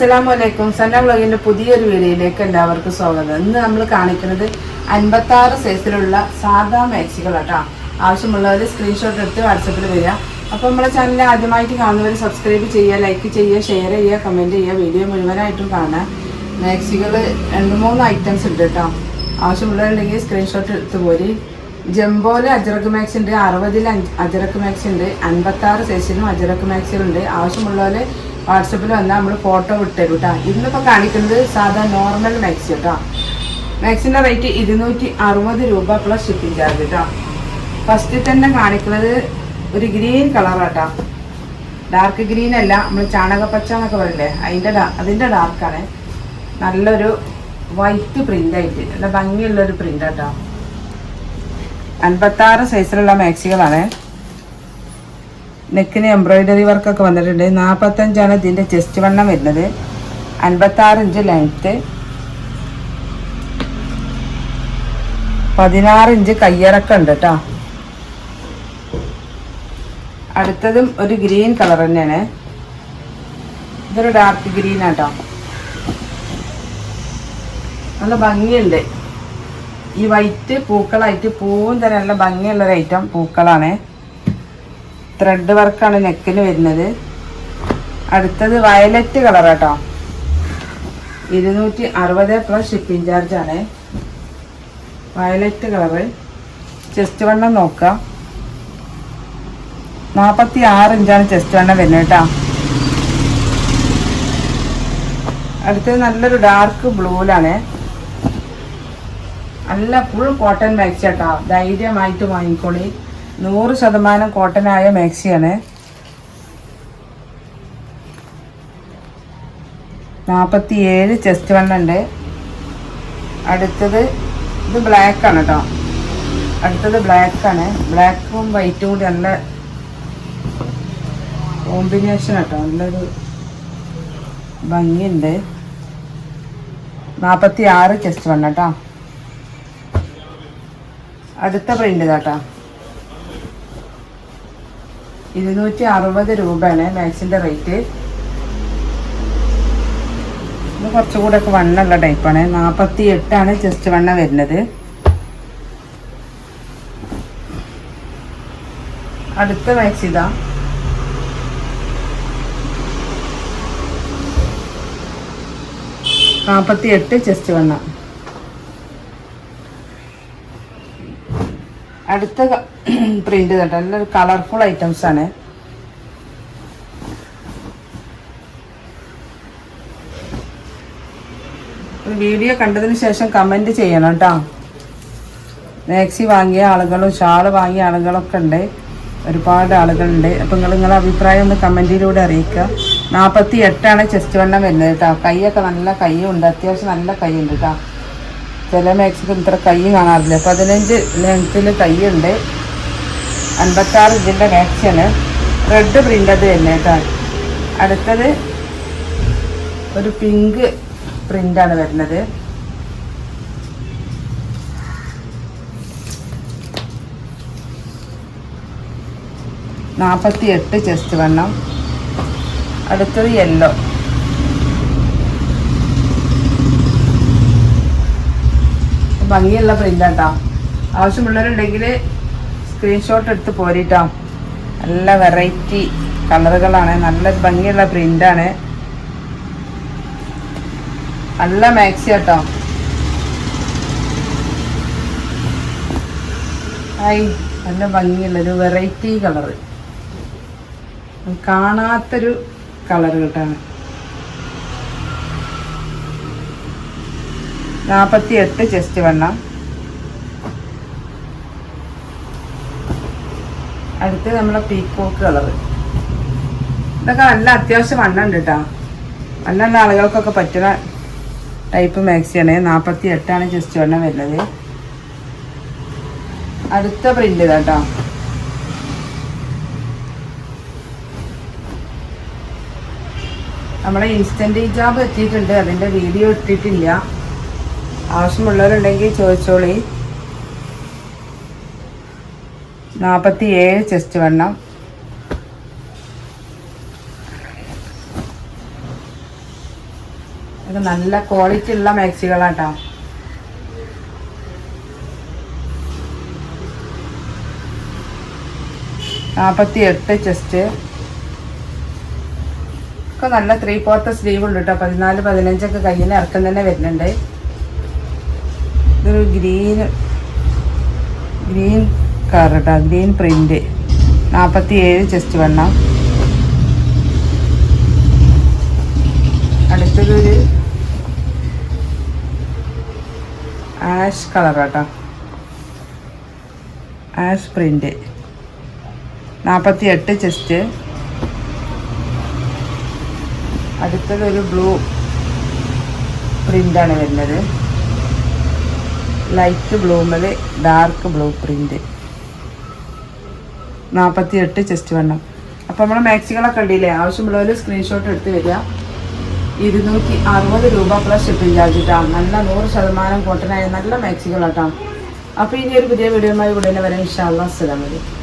അസ്സലാമലൈക്കും. സന്ന വ്ളോഗിൻ്റെ പുതിയൊരു വീഡിയോയിലേക്ക് എല്ലാവർക്കും സ്വാഗതം. ഇന്ന് നമ്മൾ കാണിക്കുന്നത് 56 സൈസിലുള്ള സാധാ മാക്സികളാട്ടോ. ആവശ്യമുള്ളവർ സ്ക്രീൻഷോട്ട് എടുത്ത് വാട്സപ്പിൽ വരിക. അപ്പോൾ നമ്മളെ ചാനൽ ആദ്യമായിട്ട് കാണുന്നവർ സബ്സ്ക്രൈബ് ചെയ്യുക, ലൈക്ക് ചെയ്യുക, ഷെയർ ചെയ്യുക, കമൻറ്റ് ചെയ്യുക. വീഡിയോ മുഴുവനായിട്ടും കാണാം. മാക്സികൾ 2-3 ഐറ്റംസ് ഉണ്ട് കേട്ടോ. ആവശ്യമുള്ളവരുണ്ടെങ്കിൽ സ്ക്രീൻഷോട്ട് എടുത്ത് പോരി. ജംബോയിൽ അജറക്ക് മാക്സ് ഉണ്ട്, 60-ൽ അജറക്ക് മാക്സ് ഉണ്ട്, 56 സൈസിലും അജറക്ക് മാക്സിലുണ്ട്. ആവശ്യമുള്ളവർ വാട്സപ്പിൽ വന്നാൽ നമ്മൾ ഫോട്ടോ വിട്ടുതരും കേട്ടോ. ഇന്നിപ്പോൾ കാണിക്കുന്നത് സാധാ നോർമൽ മാക്സി കേട്ടോ. മാക്സിൻ്റെ റേറ്റ് 260 രൂപ പ്ലസ് ഷിപ്പിംഗ് ചാർജ് കേട്ടോ. ഫസ്റ്റിൽ തന്നെ കാണിക്കുന്നത് ഒരു ഗ്രീൻ കളറാട്ടോ. ഡാർക്ക് ഗ്രീൻ അല്ല, നമ്മൾ ചാണകപ്പച്ച എന്നൊക്കെ പറയില്ലേ, അതിൻ്റെ ഡാർക്കാണ്. നല്ലൊരു വൈറ്റ് പ്രിൻ്റായിട്ട് നല്ല ഭംഗിയുള്ളൊരു പ്രിൻ്റ് കേട്ടോ. 56 സൈസിലുള്ള മാക്സികളാണ്. നെക്കിന് എംബ്രോയിഡറി വർക്കൊക്കെ വന്നിട്ടുണ്ട്. 45 ഇതിൻ്റെ ചെസ്റ്റ് വണ്ണം വരുന്നത്. 56 ഇഞ്ച് ലെങ്ത്ത്, 16 ഇഞ്ച് കയ്യിറക്കം ഉണ്ട് കേട്ടോ. അടുത്തതും ഒരു ഗ്രീൻ കളർ തന്നെയാണ്. ഇതൊരു ഡാർക്ക് ഗ്രീൻ ആട്ടോ. നല്ല ഭംഗിയുണ്ട്. ഈ വൈറ്റ് പൂക്കളായിട്ട് പൂവും തന്നെ നല്ല ഭംഗിയുള്ളൊരു ഐറ്റം പൂക്കളാണ്. ത്രെഡ് വർക്കാണ് നെക്കിന് വരുന്നത്. അടുത്തത് വയലറ്റ് കളറാട്ടോ. 260 പ്ലസ് ഷിപ്പിംഗ് ചാർജാണ്. Violet colour. ചെസ്റ്റ് വണ്ണം നോക്കാം. 46 ഇഞ്ചാണ് ചെസ്റ്റ് വണ്ണം വരുന്നത് കേട്ടോ. അടുത്തത് നല്ലൊരു ഡാർക്ക് ബ്ലൂവിലാണ്. നല്ല ഫുൾ കോട്ടൺ മാക്സി കേട്ടോ. ധൈര്യമായിട്ട് വാങ്ങിക്കോളി. 100% കോട്ടനായ മാക്സിയാണ്. 47 ചെസ്റ്റ് വണ്ണം ഉണ്ട്. അടുത്തത് ഇത് ബ്ലാക്കാണ് കേട്ടോ. അടുത്തത് ബ്ലാക്കാണ്. ബ്ലാക്കും വൈറ്റും കൂടി നല്ല കോമ്പിനേഷൻ കേട്ടോ. നല്ലൊരു ഭംഗിയുണ്ട്. 46 ചെസ്റ്റ് വണ്ണം കേട്ടോ. അടുത്ത പ്രിൻ്റ് ഇതാട്ടോ. 260 രൂപയാണ് മാക്സിൻ്റെ റേറ്റ്. ഇത് കുറച്ചുകൂടെ ഒക്കെ വണ്ണമുള്ള ടൈപ്പാണ്. 48 ചെസ്റ്റ് വണ്ണം വരുന്നത്. അടുത്ത മാക്സി ഇതാ. ചെസ്റ്റ് വണ്ണം. അടുത്ത പ്രിന്റ് കേട്ടോ. നല്ലൊരു കളർഫുൾ ഐറ്റംസ് ആണ്. വീഡിയോ കണ്ടതിന് ശേഷം കമൻറ്റ് ചെയ്യണം കേട്ടോ. മാക്സി വാങ്ങിയ ആളുകളും ഷാള് വാങ്ങിയ ആളുകളൊക്കെ ഉണ്ട്. ഒരുപാട് ആളുകളുണ്ട്. അപ്പം നിങ്ങളെ അഭിപ്രായം ഒന്ന് കമൻറ്റിലൂടെ അറിയിക്കുക. 48 ചെസ്റ്റ് വണ്ണം വരുന്നത് കേട്ടോ. കൈയൊക്കെ നല്ല കൈയുണ്ട്. അത്യാവശ്യം നല്ല കൈയുണ്ട് കേട്ടോ. ചില മാക്സിക്ക് ഇത്ര കൈ കാണാറില്ല. 15 ലെങ്ത്തിൽ കൈയുണ്ട്. 56 ഇഞ്ചിൻ്റെ മാക്സിയാണ്. റെഡ് പ്രിൻ്റത് തന്നെ കേട്ടോ. അടുത്തത് ഒരു പിങ്ക് പ്രിൻ്റാണ് വരുന്നത്. ചെസ്റ്റ് വണ്ണം. അടുത്തത് യെല്ലോ. ഭംഗിയുള്ള പ്രിൻ്റാട്ടോ. ആവശ്യമുള്ളവരുണ്ടെങ്കിൽ സ്ക്രീൻഷോട്ട് എടുത്ത് പോരിട്ടോ. നല്ല വെറൈറ്റി കളറുകളാണ്. നല്ല ഭംഗിയുള്ള പ്രിൻ്റാണ്. നല്ല മാക്സി കേട്ടോ. നല്ല ഭംഗിയുള്ളൊരു വെറൈറ്റി കളറ്. കാണാത്തൊരു കളർ കേട്ടാണ്. 48 ചെസ്റ്റ് വണ്ണം. അടുത്ത് നമ്മളെ പീക്കോക്ക് കളറ്. ഇതൊക്കെ നല്ല അത്യാവശ്യം വണ്ണം ഉണ്ട് കേട്ടോ. വണ്ണുള്ള ആളുകൾക്കൊക്കെ പറ്റുന്ന ടൈപ്പ് മാക്സിയാണ്. 48 ചെസ്റ്റ് വണ്ണം വരുന്നത്. അടുത്ത പ്രിന്റ് കേട്ടോ. നമ്മളെ ഇൻസ്റ്റന്റ് ഹിജാബ് എത്തിയിട്ടുണ്ട്. അതിൻ്റെ വീഡിയോ ഇട്ടിട്ടില്ല. ആവശ്യമുള്ളവരുണ്ടെങ്കിൽ ചോദിച്ചോളി. 47 ചെസ്റ്റ് വണ്ണം. ഇത് നല്ല ക്വാളിറ്റി ഉള്ള മാക്സികളാട്ടോ. $48 ചെസ്റ്റ് ഒക്കെ നല്ല 3/4 സ്ലീവ് ഉണ്ട് കേട്ടോ. 14-15 കയ്യിൽ ഇറക്കം തന്നെ വരുന്നുണ്ട്. ഇതൊരു ഗ്രീൻ കളർ കേട്ടോ, ഗ്രീൻ പ്രിന്റ്. 47 ചെസ്റ്റ് വണ്ണം. അടുത്തതൊരു ആഷ് കളർ കേട്ടോ, ആഷ് പ്രിന്റ്. 48 ചെസ്റ്റ്. അടുത്തതൊരു ബ്ലൂ പ്രിൻ്റാണ് വരുന്നത്. ലൈറ്റ് ബ്ലൂമിൽ ഡാർക്ക് ബ്ലൂ പ്രിൻ്റ്. 48 ചെസ്റ്റ് വണ്ണം. അപ്പോൾ നമ്മൾ മാക്സികളൊക്കെ ഉണ്ടല്ലേ, ആവശ്യമുള്ളവർ സ്ക്രീൻഷോട്ട് എടുത്ത് വരിക. 260 രൂപ പ്ലസ് ഷിപ്പിംഗ് ചാർജ് കേട്ടോ. നല്ല 100% കോട്ടനായ നല്ല മാക്സികളാട്ടോ. അപ്പോൾ ഇനി ഒരു പുതിയ വീഡിയോയുമായി ഉടനെ വരാം. ഇൻഷാ അല്ലാഹ്. അസ്സലാമു അലൈക്കും.